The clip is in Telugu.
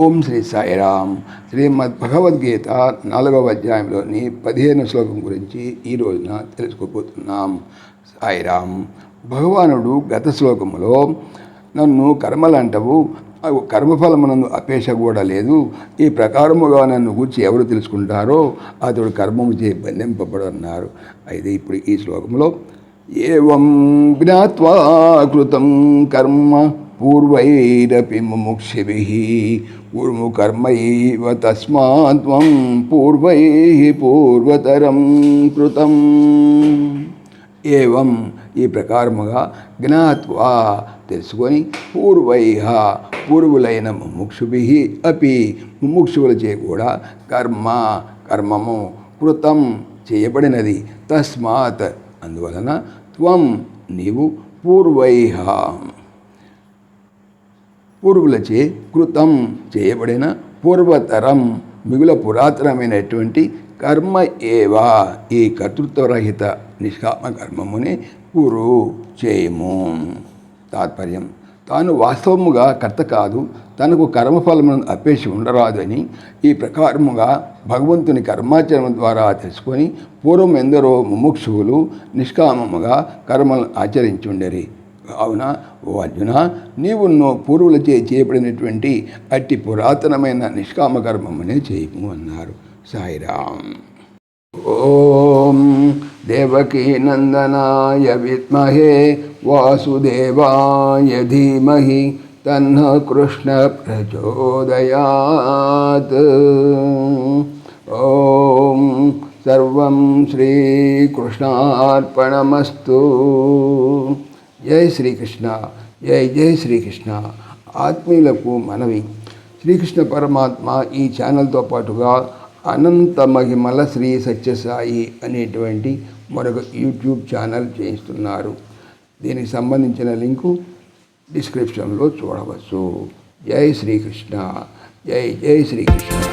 ఓం శ్రీ సాయిరామ్. శ్రీమద్ భగవద్గీత 4వ అధ్యాయంలోని 15వ శ్లోకం గురించి ఈ రోజున తెలుసుకోబోతున్నాం. సాయిరామ్. భగవానుడు గత శ్లోకములో నన్ను కర్మలంటవు, కర్మఫలమునందు అపేక్ష కూడా లేదు, ఈ ప్రకారముగా నన్ను గూర్చి ఎవరు తెలుసుకుంటారో అతడు కర్మము చే బంధింపబడన్నారు. అయితే ఇప్పుడు ఈ శ్లోకంలో ఏవం జ్ఞాత్వా కృతం కర్మ పూర్వైరపి ముముక్షిభిః కుర్ము కర్మైవ తస్మాత్ త్వం పూర్వైః పూర్వతరం కృతం. ఏవం ఈ ప్రకారముగా జ్ఞాత్వా తెలుసుకొని పూర్వైః పూర్వులైన ముముక్షుభిః అపి ముముక్షువులచే కూడా కర్మము కృతం చేయబడినది. తస్మాత్ అందువలన త్వం నీవు పూర్వైః పూర్వులచే కృతం చేయబడిన పూర్వతరం మిగుల పురాతనమైనటువంటి కర్మ ఏవా ఈ కర్తృత్వరహిత నిష్కామ కర్మమునే కురు చేయము. తాత్పర్యం, తాను వాస్తవముగా కర్త కాదు, తనకు కర్మఫలమును అపేక్ష ఉండరాదు అని ఈ ప్రకారముగా భగవంతుని కర్మాచరణ ద్వారా తెలుసుకొని పూర్వం ఎందరో ముముక్షువులు నిష్కామముగా కర్మలను ఆచరించుండరి. కావున ఓ అర్జున, నీవున్నో పూర్వులచే చేయబడినటువంటి అట్టి పురాతనమైన నిష్కామ కర్మమునే చేయము అన్నారు. సాయిరామ్. ఓం దేవకీ నందనాయ విద్మహే వాసుదేవాయ ధీమహి తన్నః కృష్ణ ప్రచోదయాత్. ఓం సర్వం శ్రీకృష్ణార్పణమస్తు. జై శ్రీకృష్ణ. జై జై శ్రీకృష్ణ. ఆత్మీయులకు మనవి, శ్రీకృష్ణ పరమాత్మ ఈ ఛానల్తో పాటుగా అనంత మహిమల శ్రీ సత్యసాయి అనేటువంటి మరొక యూట్యూబ్ ఛానల్ చేయిస్తున్నారు. దీనికి సంబంధించిన లింకు డిస్క్రిప్షన్లో చూడవచ్చు. జై శ్రీకృష్ణ. జై జై శ్రీకృష్ణ.